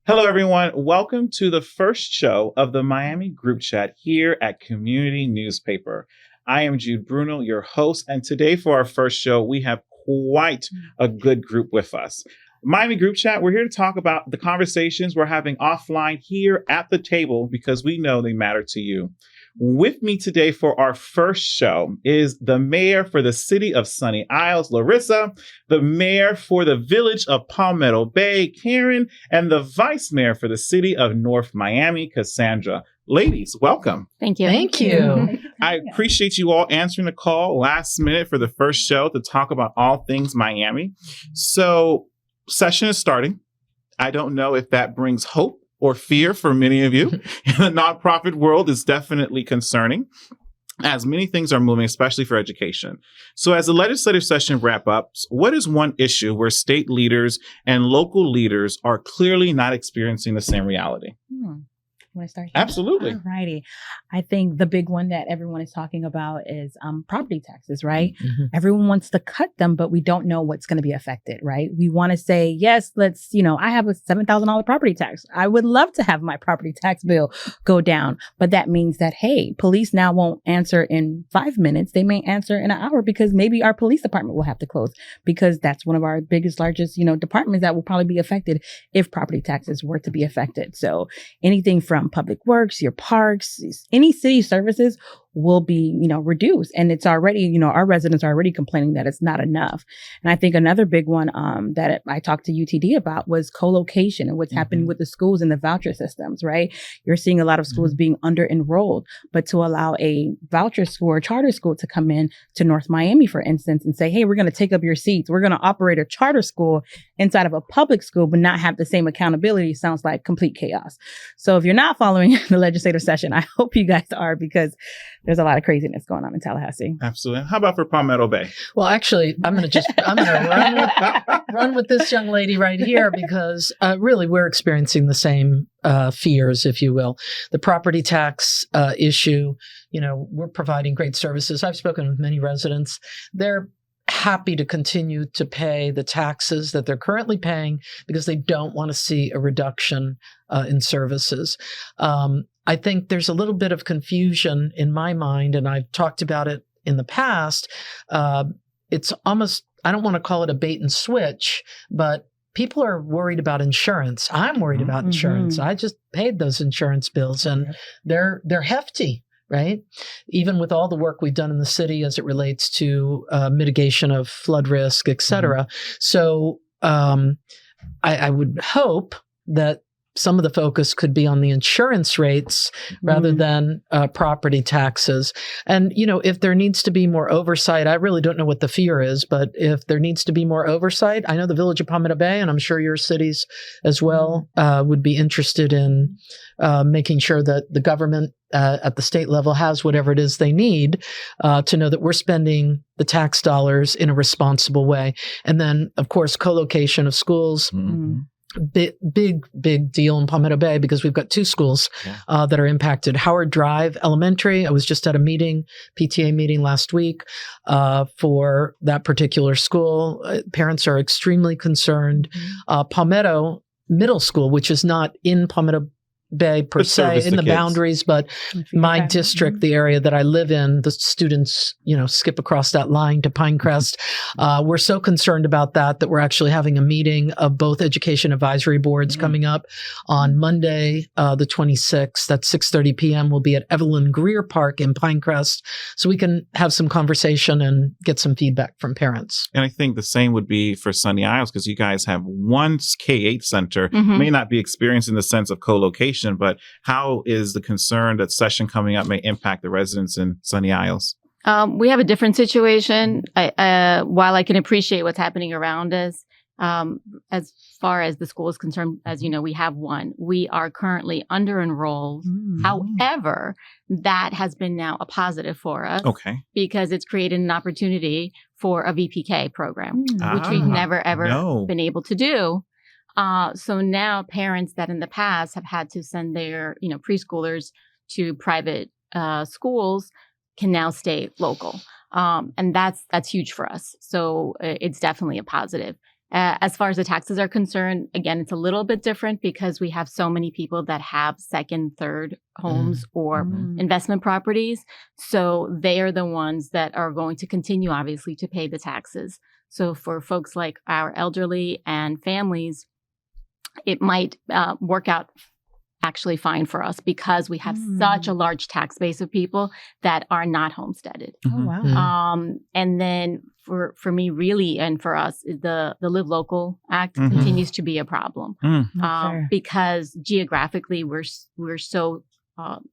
Hello, everyone. Welcome to the first show of the Miami Group Chat here at Community Newspaper. I am Jude Bruno, your host, and today for our first show, we have quite a good group with us. Miami Group Chat, we're here to talk about the conversations we're having offline here at the table because we know they matter to you. With me today for our first show is the mayor for the city of Sunny Isles, Larissa, the mayor for the village of Palmetto Bay, Karyn, and the vice mayor for the city of North Miami, Kassandra. Ladies, welcome. Thank you. Thank you. I appreciate you all answering the call last minute for the first show to talk about all things Miami. So, session is starting. I don't know if that brings hope or fear for many of you. In the nonprofit world is definitely concerning, as many things are moving, especially for education. So as the legislative session wraps up, what is one issue where state leaders and local leaders are clearly not experiencing the same reality? Want to start? Absolutely. All righty. I think the big one that everyone is talking about is property taxes, right? Mm-hmm. Everyone wants to cut them, but we don't know what's going to be affected, right? We want to say, yes, let's, I have a $7,000 property tax. I would love to have my property tax bill go down, but that means that, hey, police now won't answer in 5 minutes. They may answer in an hour because maybe our police department will have to close because that's one of our largest, departments that will probably be affected if property taxes were to be affected. So anything from public works, your parks, any city services will be, reduced. And it's already, our residents are already complaining that it's not enough. And I think another big one that I talked to UTD about was co-location and what's happening with the schools and the voucher systems, right? You're seeing a lot of schools being under-enrolled, but to allow a voucher school or charter school to come in to North Miami, for instance, and say, hey, we're going to take up your seats. We're going to operate a charter school inside of a public school, but not have the same accountability sounds like complete chaos. So if you're not following the legislative session, I hope you guys are, because there's a lot of craziness going on in Tallahassee. Absolutely. How about for Palmetto Bay? Well, actually, I'm going to run with this young lady right here because really we're experiencing the same fears, if you will. The property tax issue, we're providing great services. I've spoken with many residents. They're happy to continue to pay the taxes that they're currently paying because they don't want to see a reduction in services. I think there's a little bit of confusion in my mind, and I've talked about it in the past. It's almost, I don't want to call it a bait and switch, but people are worried about insurance. I'm worried about insurance. I just paid those insurance bills, and they're hefty. Right? Even with all the work we've done in the city as it relates to mitigation of flood risk, et cetera. So I would hope that some of the focus could be on the insurance rates rather than property taxes. And, if there needs to be more oversight, I really don't know what the fear is, but if there needs to be more oversight, I know the village of Palmetto Bay, and I'm sure your cities as well, would be interested in making sure that the government at the state level has whatever it is they need to know that we're spending the tax dollars in a responsible way. And then, of course, co-location of schools. Big deal in Palmetto Bay because we've got 2 schools that are impacted. Howard Drive Elementary. I was just at a PTA meeting last week for that particular school. Parents are extremely concerned. Palmetto Middle School, which is not in Palmetto Bay per se in the boundaries, but my district, the area that I live in, the students, skip across that line to Pinecrest. We're so concerned about that we're actually having a meeting of both education advisory boards coming up on Monday, the 26th at 6:30 p.m. We'll be at Evelyn Greer Park in Pinecrest, so we can have some conversation and get some feedback from parents. And I think the same would be for Sunny Isles because you guys have one K-8 center, may not be experiencing the sense of co-location, but how is the concern that session coming up may impact the residents in Sunny Isles? We have a different situation. While I can appreciate what's happening around us, as far as the school is concerned, as you know, we have one. We are currently under-enrolled. However, that has been now a positive for us. Okay. Because it's created an opportunity for a VPK program, which we've never, ever been able to do. So now parents that in the past have had to send their, preschoolers to private schools can now stay local. And that's huge for us. So it's definitely a positive. As far as the taxes are concerned, again, it's a little bit different because we have so many people that have second, third homes or investment properties. So they are the ones that are going to continue, obviously, to pay the taxes. So for folks like our elderly and families, it might work out actually fine for us because we have such a large tax base of people that are not homesteaded. Oh, wow. And then for me, really, and for us, the Live Local Act continues to be a problem because geographically we're so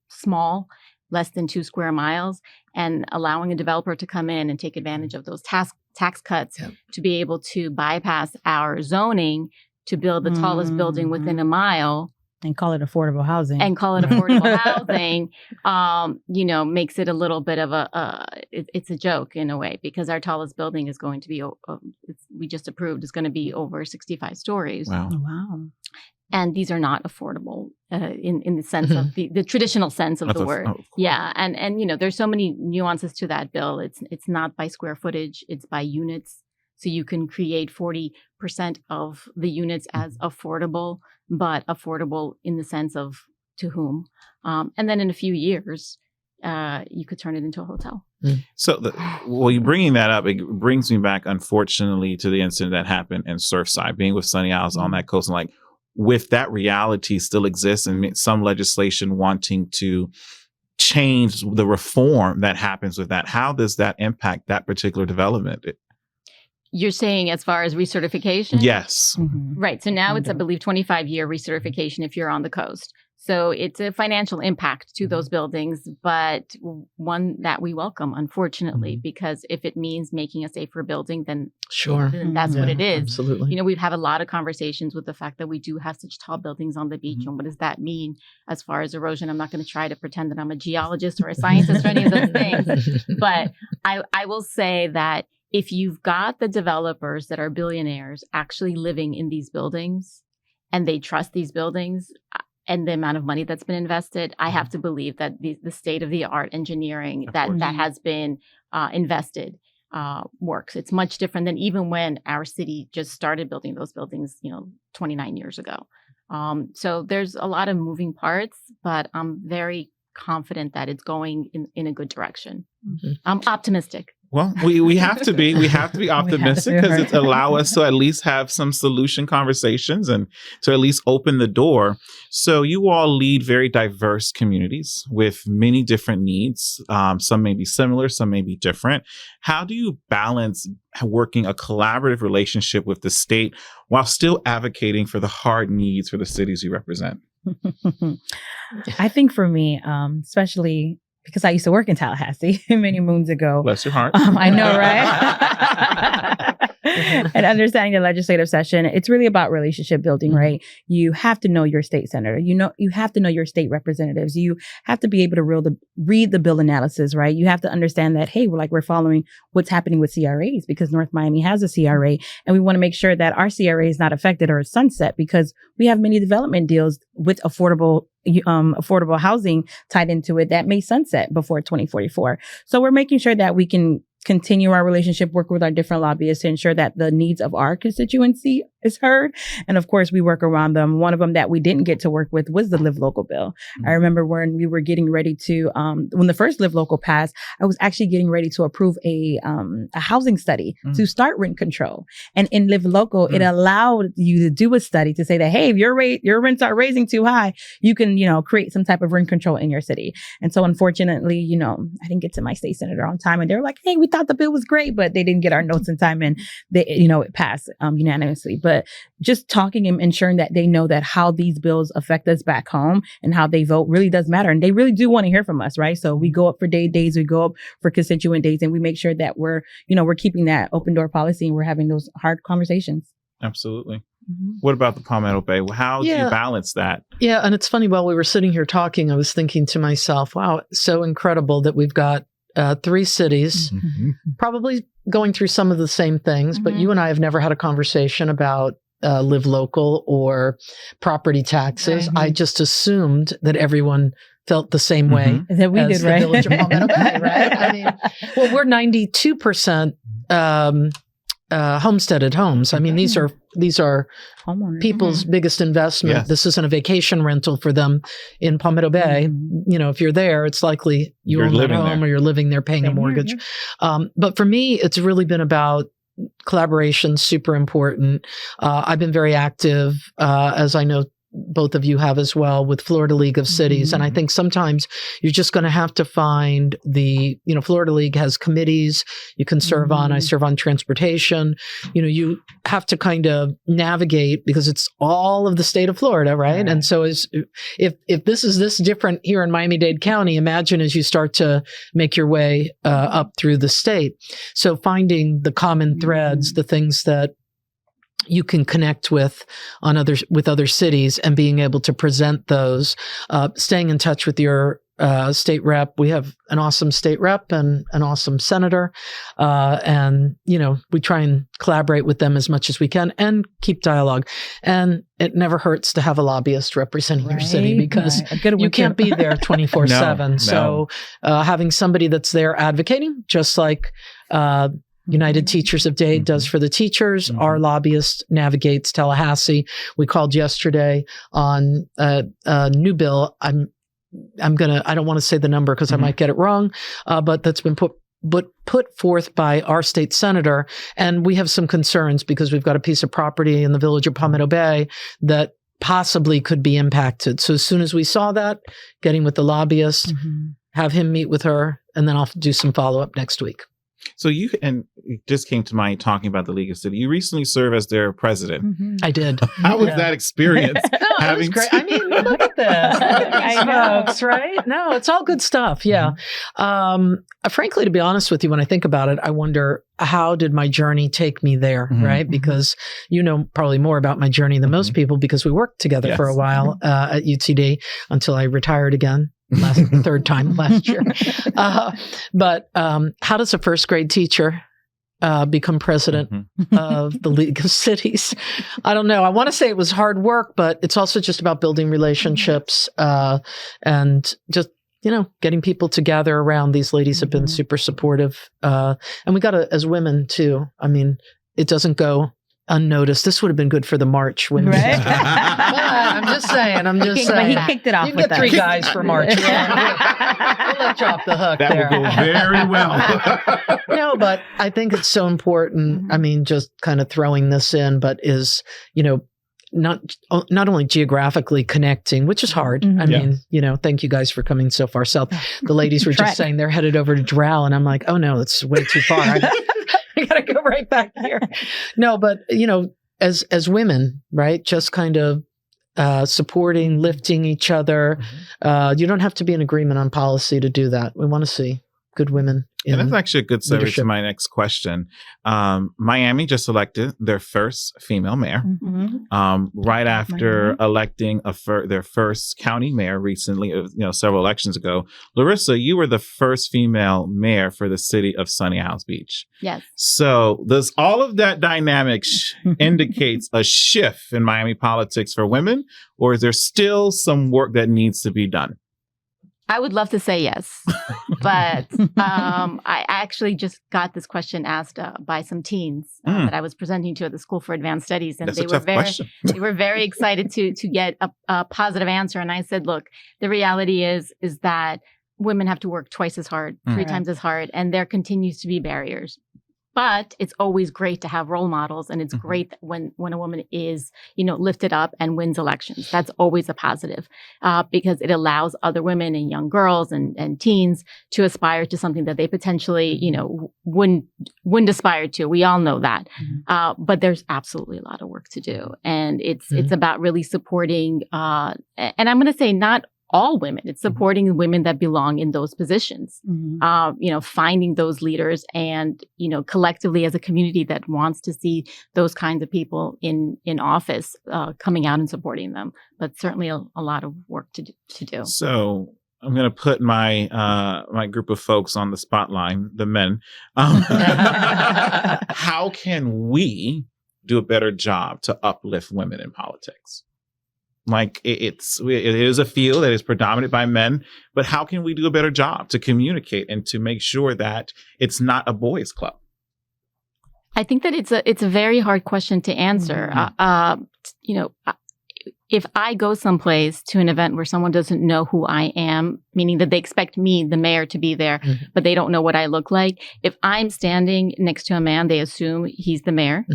small, less than 2 square miles, and allowing a developer to come in and take advantage of those tax cuts to be able to bypass our zoning to build the tallest building within a mile. And call it affordable housing. Makes it a little bit of it's a joke in a way because our tallest building is going to be, we just approved, is going to be over 65 stories. Wow. Wow. And these are not affordable in the sense of the traditional sense of the word. Yeah. And there's so many nuances to that bill. It's not by square footage, it's by units. So you can create 40% of the units as affordable, but affordable in the sense of to whom. And then in a few years, you could turn it into a hotel. So, you bringing that up, it brings me back, unfortunately, to the incident that happened in Surfside, being with Sunny Isles on that coast. And with that reality still exists and some legislation wanting to change the reform that happens with that. How does that impact that particular development? You're saying as far as recertification? Yes. Right. So now it's, I believe, 25-year recertification if you're on the coast. So it's a financial impact to those buildings, but one that we welcome, unfortunately, because if it means making a safer building, then that's what it is. Absolutely. We've had a lot of conversations with the fact that we do have such tall buildings on the beach. And what does that mean as far as erosion? I'm not going to try to pretend that I'm a geologist or a scientist or any of those things. But I will say that if you've got the developers that are billionaires actually living in these buildings and they trust these buildings and the amount of money that's been invested, I have to believe that the state-of-the-art engineering that has been invested works. It's much different than even when our city just started building those buildings, 29 years ago. So there's a lot of moving parts, but I'm very confident that it's going in a good direction. I'm optimistic. Well, we have to be optimistic because it allows us to at least have some solution conversations and to at least open the door. So you all lead very diverse communities with many different needs. Some may be similar, some may be different. How do you balance working a collaborative relationship with the state while still advocating for the hard needs for the cities you represent? I think for me, especially because I used to work in Tallahassee many moons ago. Bless your heart. I know, right? And understanding the legislative session, it's really about relationship building, right? You have to know your state senator. You have to know your state representatives. You have to be able to read the bill analysis, right? You have to understand that, hey, we're following what's happening with CRAs because North Miami has a CRA, and we want to make sure that our CRA is not affected or sunset because we have many development deals with affordable housing tied into it that may sunset before 2044. So we're making sure that we can continue our relationship, work with our different lobbyists to ensure that the needs of our constituency is heard. And of course, we work around them. One of them that we didn't get to work with was the Live Local bill. I remember when we were getting ready to, when the first Live Local passed, I was actually getting ready to approve a housing study to start rent control. And in Live Local, it allowed you to do a study to say that, hey, if your rents are raising too high, you can, create some type of rent control in your city. And so unfortunately, I didn't get to my state senator on time, and they were like, hey, we thought the bill was great, but they didn't get our notes in time, and they, it passed unanimously. But just talking and ensuring that they know that how these bills affect us back home and how they vote really does matter. And they really do want to hear from us, right? So we go up for days, we go up for constituent days, and we make sure that we're keeping that open door policy and we're having those hard conversations. Absolutely. What about the Palmetto Bay? How do you balance that? Yeah. And it's funny, while we were sitting here talking, I was thinking to myself, wow, it's so incredible that we've got 3 cities probably going through some of the same things, but you and I have never had a conversation about Live Local or property taxes. I just assumed that everyone felt the same way that we as did, the right? Village of Palmetto Bay, right? I mean, well, we're 92% homesteaded homes. I mean, these are Homeowners. people's biggest investment. Yes. This isn't a vacation rental for them in Palmetto Bay. You know, if you're there, it's likely you You're own that living home there. or you're living there paying a Same here, mortgage. But for me, it's really been about collaboration, super important. I've been very active, as I know both of you have as well, with Florida League of Cities. And I think sometimes you're just going to have to find Florida League has committees you can serve on. I serve on transportation. You know, you have to kind of navigate because it's all of the state of Florida, right? And so if this is this different here in Miami-Dade County, imagine as you start to make your way up through the state. So finding the common threads, the things that you can connect with other cities and being able to present those, staying in touch with your state rep. We have an awesome state rep and an awesome senator. And, you know, we try and collaborate with them as much as we can and keep dialogue. And it never hurts to have a lobbyist representing your city because you can't be there 24/7. No. So having somebody that's there advocating, just like United Teachers of Dade does for the teachers. Our lobbyist navigates Tallahassee. We called yesterday on a new bill. I don't want to say the number because I might get it wrong, but that's been put forth by our state senator. And we have some concerns because we've got a piece of property in the village of Palmetto Bay that possibly could be impacted. So as soon as we saw that, getting with the lobbyist, have him meet with her, and then I'll do some follow-up next week. So it just came to mind talking about the League of Cities. You recently served as their president. I did. How was that experience? It was great. I mean, look at this. I know, folks, right? No, it's all good stuff. Yeah. Frankly, to be honest with you, when I think about it, I wonder how did my journey take me there, right? Because you know probably more about my journey than most people because we worked together for a while at UTD until I retired again. Third time last year. But how does a first grade teacher become president of the League of Cities? I don't know. I want to say it was hard work, but it's also just about building relationships and just, you know, getting people to gather around. These ladies have been super supportive. And we got to, as women too, I mean, it doesn't go unnoticed. This would have been good for the March. When I'm just saying. But he kicked it off you with get 3 guys for March. We'll let you off the hook That there. will go very well. No, but I think it's so important. I mean, just kind of throwing this in, but is, you know, not only geographically connecting, which is hard. I mean, you know, thank you guys for coming so far south. The ladies were just saying they're headed over to Doral, and I'm like, oh no, it's way too far. I gotta go right back here. No, but you know, as women, right? Just kind of supporting, lifting each other. You don't have to be in agreement on policy to do that. We want to see good women. And that's actually a good segue leadership. to my next question. Miami just elected their first female mayor, right after electing their first county mayor recently, you know, several elections ago. Larissa, you were the first female mayor for the city of Sunny Isles Beach. Yes. So does all of that dynamic indicates a shift in Miami politics for women, or is there still some work that needs to be done? I would love to say yes, but I actually just got this question asked by some teens that I was presenting to at the School for Advanced Studies, and they were very excited to get a positive answer. And I said, look, the reality is that women have to work twice as hard, 3 times as hard, and there continues to be barriers. But it's always great to have role models, and it's great that when a woman is, you know, lifted up and wins elections. That's always a positive because it allows other women and young girls and teens to aspire to something that they potentially, you know, wouldn't aspire to. We all know that, but there's absolutely a lot of work to do, and it's about really supporting. And I'm going to say not all women. It's supporting women that belong in those positions, you know, finding those leaders and, you know, collectively as a community that wants to see those kinds of people in office coming out and supporting them. But certainly a lot of work to do. So I'm going to put my my group of folks on the spotlight, the men. How can we do a better job to uplift women in politics? Like it is a field that is predominated by men, but how can we do a better job to communicate and to make sure that it's not a boys' club? I think that it's a very hard question to answer. If I go someplace to an event where someone doesn't know who I am, meaning that they expect me, the mayor, to be there, but they don't know what I look like. If I'm standing next to a man, they assume he's the mayor.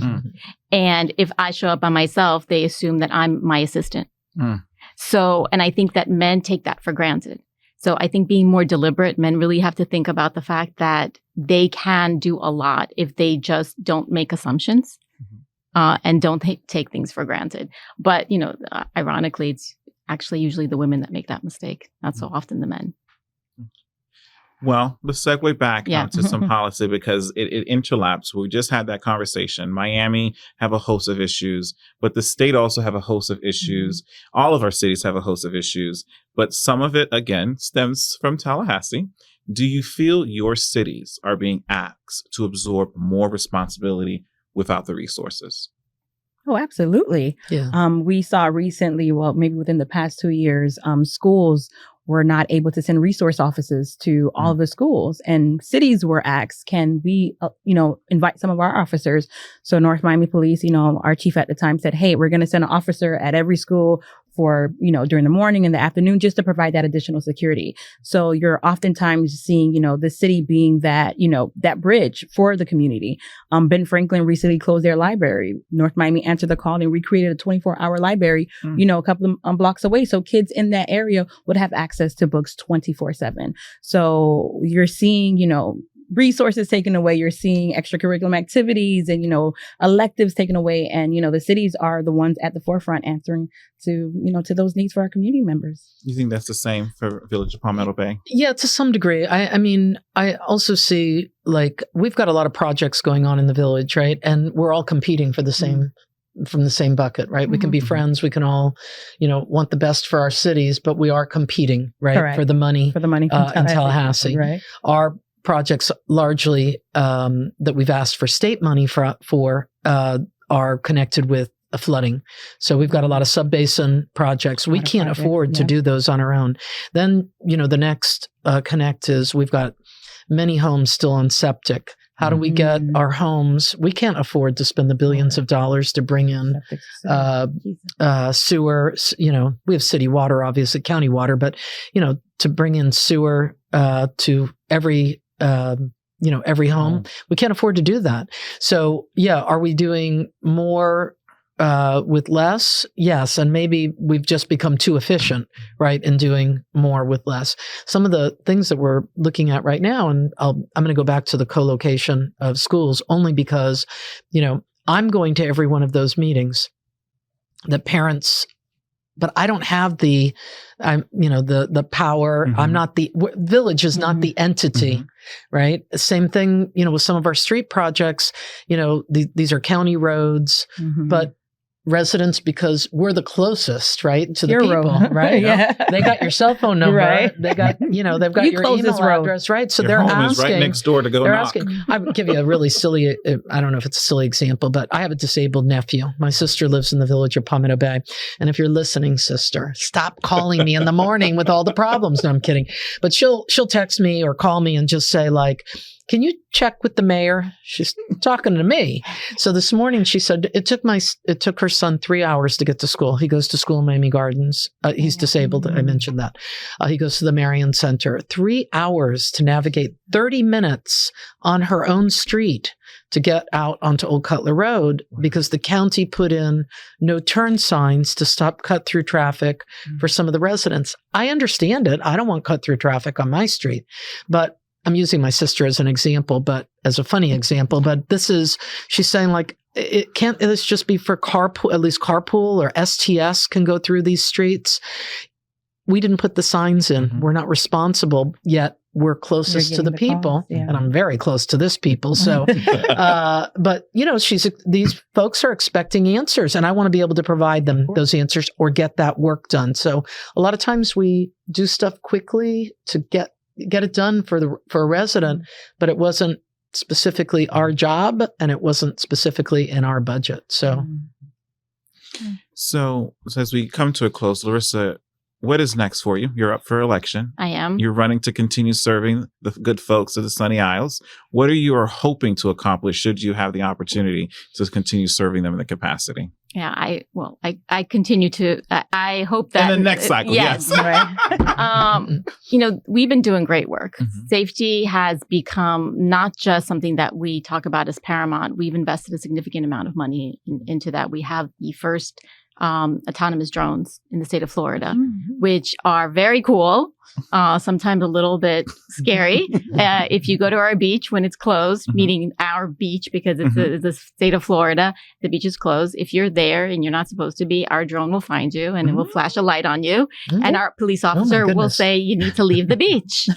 And if I show up by myself, they assume that I'm my assistant. So, and I think that men take that for granted. So I think being more deliberate, men really have to think about the fact that they can do a lot if they just don't make assumptions. And don't take things for granted. But, ironically, it's actually usually the women that make that mistake, not so often the men. Well, let's segue back to some policy because it interlaps. We just had that conversation. Miami have a host of issues, but the state also have a host of issues. All of our cities have a host of issues, but some of it, again, stems from Tallahassee. Do you feel your cities are being asked to absorb more responsibility without the resources? Oh, absolutely. Yeah. We saw recently, well, maybe within the past 2 years, schools were not able to send resource officers to all of the schools, and cities were asked, can we, invite some of our officers? So North Miami Police, our chief at the time said, hey, we're going to send an officer at every school for, during the morning and the afternoon, just to provide that additional security. So you're oftentimes seeing, the city being that, that bridge for the community. Ben Franklin recently closed their library. North Miami answered the call and recreated a 24-hour library, a couple of blocks away. So kids in that area would have access to books 24/7. So you're seeing, resources taken away. You're seeing extracurricular activities and, electives taken away. And, the cities are the ones at the forefront answering to, to those needs for our community members. You think that's the same for Village of Palmetto Bay? Yeah, to some degree. I mean, I also see we've got a lot of projects going on in the village, right? And we're all competing for the same from the same bucket, right? We can be friends. We can all, want the best for our cities, but we are competing, right? Correct. For the money in Tallahassee. Right. Our projects largely that we've asked for state money for are connected with flooding. So we've got a lot of sub-basin projects. We can't afford to do those on our own. Then, the next connect is we've got many homes still on septic. How do we get our homes? We can't afford to spend the billions of dollars to bring in sewer. We have city water, obviously county water, but to bring in sewer to every home, we can't afford to do that. So are we doing more with less? Yes. And maybe we've just become too efficient, right, in doing more with less. Some of the things that we're looking at right now, and I'm going to go back to the co-location of schools only because, I'm going to every one of those meetings that parents, but I don't have the power. I'm not village is not the entity, right? Same thing, with some of our street projects, these are county roads, but residents, because we're the closest, right, to the people, right? They got your cell phone number, right? They got, they've got your email address, right? So your they're home asking. Is right next door to go knock. I'll give you a really silly, I don't know if it's a silly example, but I have a disabled nephew. My sister lives in the village of Palmetto Bay. And if you're listening, sister, stop calling me in the morning with all the problems. No, I'm kidding. But she'll text me or call me and just say can you check with the mayor? She's talking to me. So this morning she said it took her son 3 hours to get to school. He goes to school in Miami Gardens. He's disabled. I mentioned that. He goes to the Marion Center. 3 hours to navigate 30 minutes on her own street to get out onto Old Cutler Road because the county put in no turn signs to stop cut through traffic for some of the residents. I understand it. I don't want cut through traffic on my street, but I'm using my sister as an example, but as a funny example, but she's saying let's just be for carpool, at least carpool or STS can go through these streets. We didn't put the signs in. We're not responsible yet. We're closest to the people and I'm very close to this people. So, but these folks are expecting answers and I want to be able to provide them those answers or get that work done. So a lot of times we do stuff quickly to get it done for a resident, but it wasn't specifically our job and it wasn't specifically in our budget. So as we come to a close, Larissa, what is next for you? You're up for election. I am. You're running to continue serving the good folks of the Sunny Isles. What are you hoping to accomplish should you have the opportunity to continue serving them in the capacity? Yeah, I continue to, I hope that. In the next cycle, yes. Right. We've been doing great work. Safety has become not just something that we talk about as paramount. We've invested a significant amount of money into that. We have the first autonomous drones in the state of Florida, which are very cool, sometimes a little bit scary. If you go to our beach when it's closed, meaning our beach, because it's the state of Florida, the beach is closed. If you're there and you're not supposed to be, our drone will find you and it will flash a light on you. And our police officer will say, you need to leave the beach.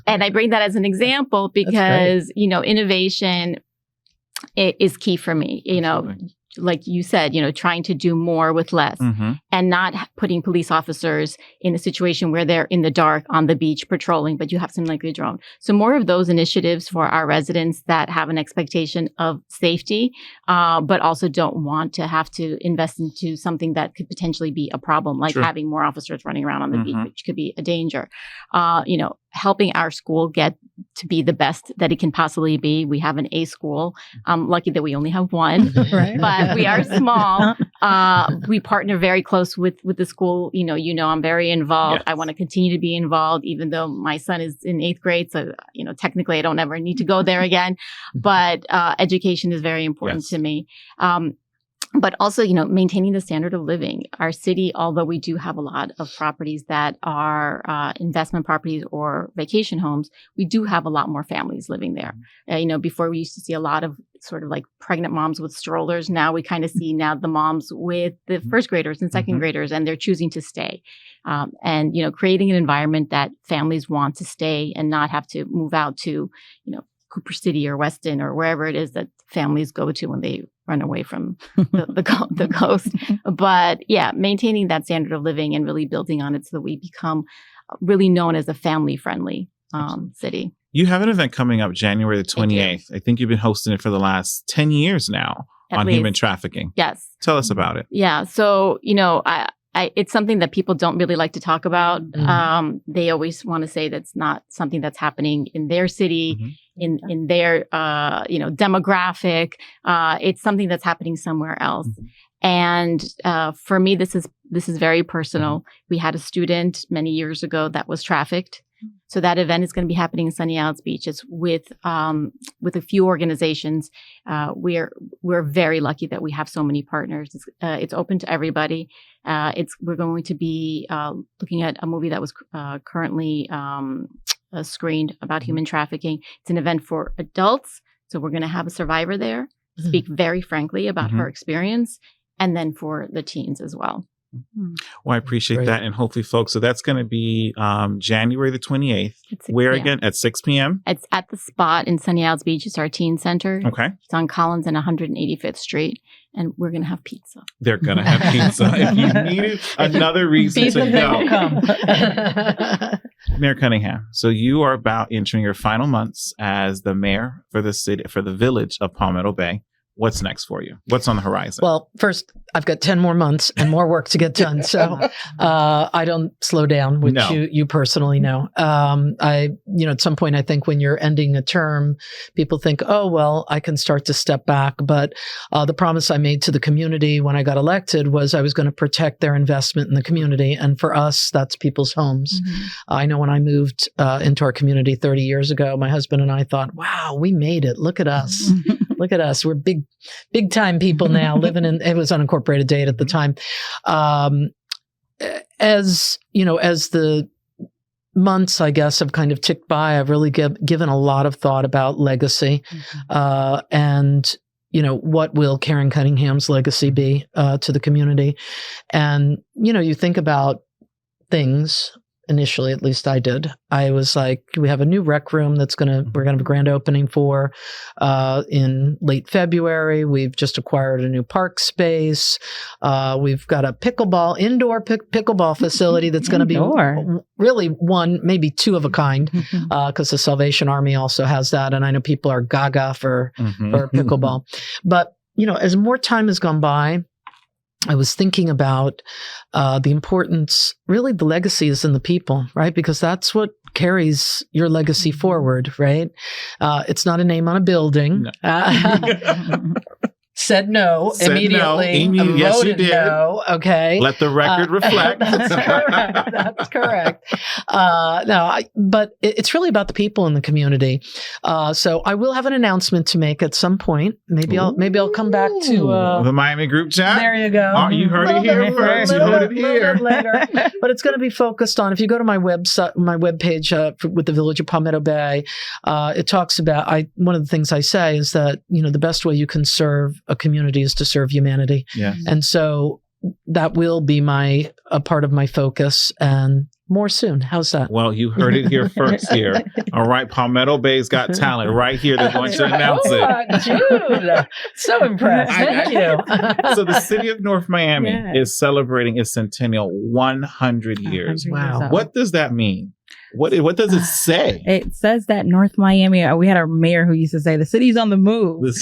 And I bring that as an example because, innovation is key for me. Absolutely. Like you said, trying to do more with less and not putting police officers in a situation where they're in the dark on the beach patrolling, but you have something like a drone. So more of those initiatives for our residents that have an expectation of safety, but also don't want to have to invest into something that could potentially be a problem, like having more officers running around on the beach, which could be a danger. Helping our school get to be the best that it can possibly be. We have an A school. I'm lucky that we only have one, but we are small. We partner very close with the school. I'm very involved. Yes. I want to continue to be involved, even though my son is in 8th grade. So, technically I don't ever need to go there again, but education is very important to me. But also, maintaining the standard of living. Our city, although we do have a lot of properties that are investment properties or vacation homes, we do have a lot more families living there. Before we used to see a lot of sort of like pregnant moms with strollers. Now we kind of see the moms with the first graders and second graders, and they're choosing to stay. And creating an environment that families want to stay and not have to move out to, Cooper City or Weston or wherever it is that families go to when they run away from the coast. But maintaining that standard of living and really building on it so that we become really known as a family-friendly city. You have an event coming up January the 28th. I think you've been hosting it for the last 10 years now on human trafficking. Yes. Tell us about it. Yeah. So, it's something that people don't really like to talk about. They always want to say that's not something that's happening in their city, in their, demographic. It's something that's happening somewhere else. And for me, this is very personal. We had a student many years ago that was trafficked. So that event is going to be happening in Sunny Isles Beach. It's with a few organizations. We're very lucky that we have so many partners. It's open to everybody. We're going to be looking at a movie that was currently screened about human trafficking. It's an event for adults. So we're going to have a survivor there speak very frankly about her experience, and then for the teens as well. Well, I appreciate that. And hopefully, folks, so that's going to be January the 28th. Where again? At 6 p.m.? It's at the Spot in Sunny Isles Beach. It's our teen center. Okay. It's on Collins and 185th Street. And we're going to have pizza. They're going to have pizza. If you needed another reason to go. Mayor Cunningham, so you are about entering your final months as the mayor for the city, for the village of Palmetto Bay. What's next for you? What's on the horizon? Well, first, I've got 10 more months and more work to get done. So I don't slow down, which you personally know. At some point, I think when you're ending a term, people think, oh, well, I can start to step back. But the promise I made to the community when I got elected was I was going to protect their investment in the community. And for us, that's people's homes. I know when I moved into our community 30 years ago, my husband and I thought, wow, we made it. Look at us. Look at us. We're big time people now living in, it was unincorporated Dade at the time. As the months, I guess, have kind of ticked by, I've really given a lot of thought about legacy. And what will Karyn Cunningham's legacy be to the community? And, you think about things. Initially, at least I did. I was like, we have a new rec room we're going to have a grand opening for in late February. We've just acquired a new park space. We've got a indoor pickleball facility that's going to be really one, maybe two of a kind, because the Salvation Army also has that. And I know people are gaga for pickleball. But, as more time has gone by, I was thinking about the importance, really the legacy is in the people, right? Because that's what carries your legacy forward, right? It's not a name on a building. No. Said no immediately. No. Yes, you Voted did. No. Okay. Let the record reflect. That's correct. That's correct. But it's really about the people in the community. So I will have an announcement to make at some point. Maybe I'll come back to the Miami group chat. There you go. Oh, you heard it here first. You heard it here. Later. But it's going to be focused on, if you go to my website, my webpage with the Village of Palmetto Bay, it talks about, one of the things I say is that, the best way you can serve a community is to serve humanity. Yeah. And so that will be a part of my focus, and more soon. How's that? Well, you heard it here first here. All right. Palmetto Bay's got talent right here. They're going to announce it. Jude, so impressed. Thank you. So the city of North Miami is celebrating its centennial 100 years. Wow. What does that mean? What does it say? It says that North Miami, we had our mayor who used to say the city's on the move.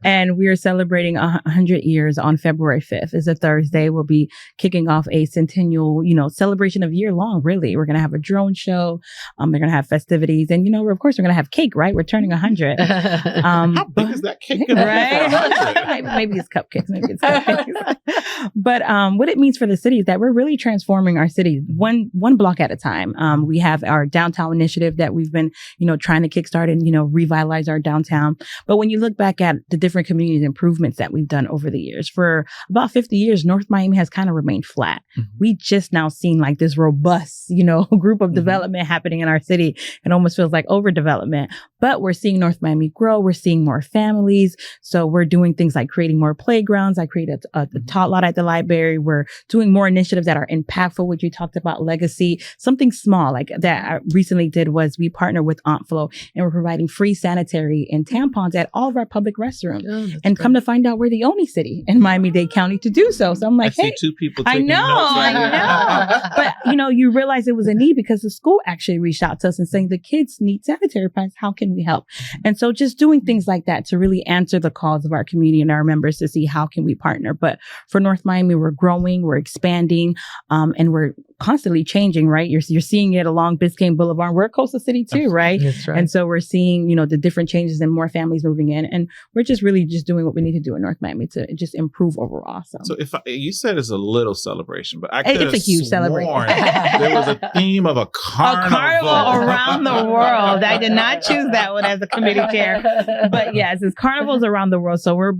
And we are celebrating 100 years on February 5th. It's a Thursday. We'll be kicking off a centennial, celebration of year long, really. We're going to have a drone show. They're going to have festivities. And, of course, we're going to have cake, right? We're turning 100. How big is that cake? Right? Maybe it's cupcakes. But what it means for the city is that we're really transforming our city one block at a time. We have our downtown initiative that we've been, trying to kickstart and, revitalize our downtown. But when you look back at the different community improvements that we've done over the years, for about 50 years, North Miami has kind of remained flat. Mm-hmm. We just now seen like this robust, group of development happening in our city. It almost feels like overdevelopment, but we're seeing North Miami grow. We're seeing more families. So we're doing things like creating more playgrounds. I created a tot lot at the library. We're doing more initiatives that are impactful, which you talked about, legacy, something small like that I recently did was we partnered with Flow, and we're providing free sanitary and tampons at all of our public restrooms. Oh, and come to find out, we're the only city in Miami-Dade County to do so. So I'm like, I see two people taking notes. I know. But, you realize it was a need because the school actually reached out to us and saying the kids need sanitary pads. How can we help? And so just doing things like that to really answer the calls of our community and our members to see how can we partner. But for North Miami, we're growing, we're expanding, and we're constantly changing, right? You're seeing it along Biscayne Boulevard. We're a coastal city too, right? That's right. And so we're seeing, the different changes and more families moving in. And we're just really just doing what we need to do in North Miami to just improve overall. So if you said it's a little celebration, but I could have a huge celebration. There was a theme of a carnival. A carnival around the world. I did not choose that one as a committee chair. But yes, it's carnivals around the world. So we're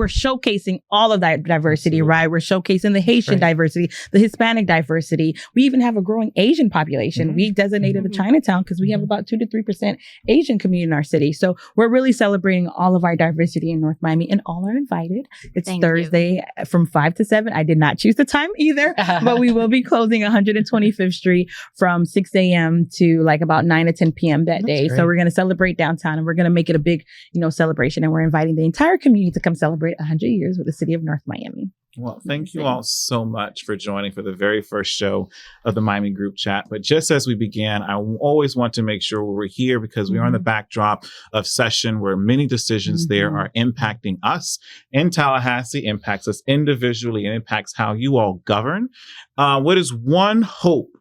showcasing all of that diversity, right? We're showcasing the Haitian diversity, the Hispanic diversity. We even have a growing Asian population. We designated a Chinatown because we have about 2 to 3% Asian community in our city. So we're really celebrating all of our diversity in North Miami, and all are invited. It's Thursday from 5 to 7. I did not choose the time either, but we will be closing 125th Street from 6 a.m. to like about 9 to 10 p.m. that day. Great. So we're going to celebrate downtown, and we're going to make it a big, celebration. And we're inviting the entire community to come celebrate 100 years with the city of North Miami. Well, thank you all so much for joining for the very first show of the Miami Group Chat. But just as we began, I always want to make sure we're here because we are in the backdrop of session where many decisions there are impacting us in Tallahassee, impacts us individually, and impacts how you all govern. What is one hope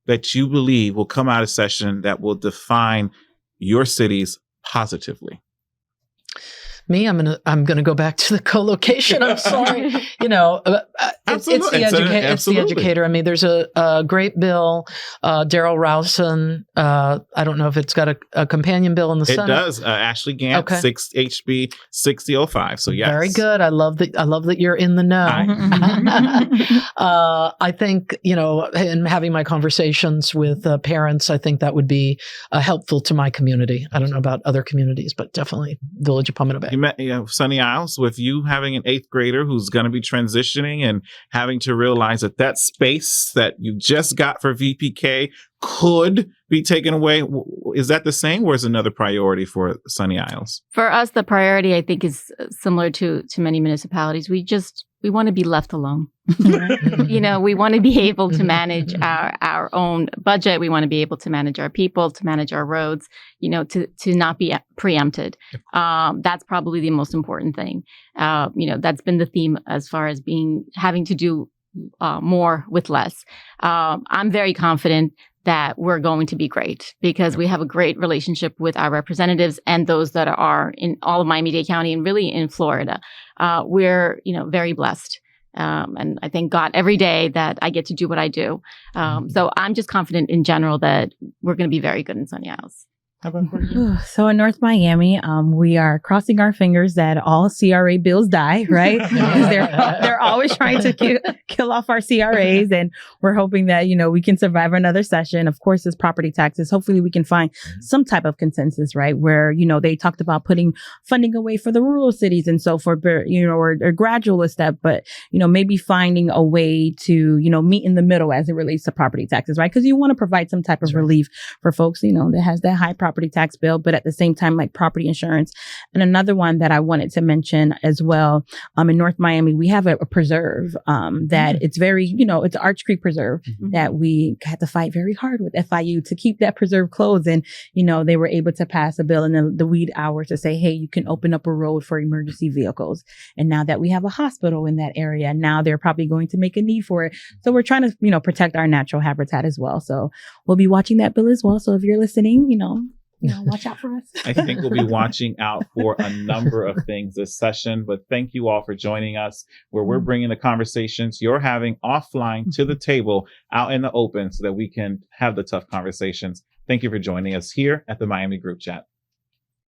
that you believe will come out of session that will define your cities positively? Me, I'm gonna go back to the co-location. I'm sorry. It's the educator. I mean, there's a great bill, Darrell Rowson. I don't know if it's got a companion bill in the Senate. It does. Ashley Gant, HB 6005. So yes, very good. I love that you're in the know. I think in having my conversations with parents, I think that would be helpful to my community. I don't know about other communities, but definitely Village of Palmetto Bay. You met Sunny Isles with you having an 8th grader who's going to be transitioning and having to realize that space that you just got for VPK could be taken away. Is that the same, or is another priority for Sunny Isles? For us, the priority, I think, is similar to many municipalities. We want to be left alone. We want to be able to manage our own budget. We want to be able to manage our people, to manage our roads, to not be preempted. That's probably the most important thing. That's been the theme as far as having to do more with less. I'm very confident that we're going to be great because we have a great relationship with our representatives and those that are in all of Miami-Dade County and really in Florida. We're, very blessed. And I thank God every day that I get to do what I do. So I'm just confident in general that we're going to be very good in Sunny Isles. How about for you? So in North Miami, we are crossing our fingers that all CRA bills die, right? Because they're always trying to kill off our CRAs, and we're hoping that we can survive another session. Of course, it's property taxes. Hopefully, we can find some type of consensus, right? Where they talked about putting funding away for the rural cities and so forth, or gradual a step, but maybe finding a way to meet in the middle as it relates to property taxes, right? Because you want to provide some type of relief for folks, that has that high property tax bill, but at the same time, like property insurance. And another one that I wanted to mention as well, in North Miami, we have a preserve that it's very, it's Arch Creek Preserve that we had to fight very hard with FIU to keep that preserve closed. And, they were able to pass a bill in the weed hour to say, hey, you can open up a road for emergency vehicles. And now that we have a hospital in that area, now they're probably going to make a need for it. So we're trying to, protect our natural habitat as well. So we'll be watching that bill as well. So if you're listening, watch out for us. I think we'll be watching out for a number of things this session, but thank you all for joining us, where we're bringing the conversations you're having offline to the table out in the open so that we can have the tough conversations. Thank you for joining us here at the Miami Group Chat.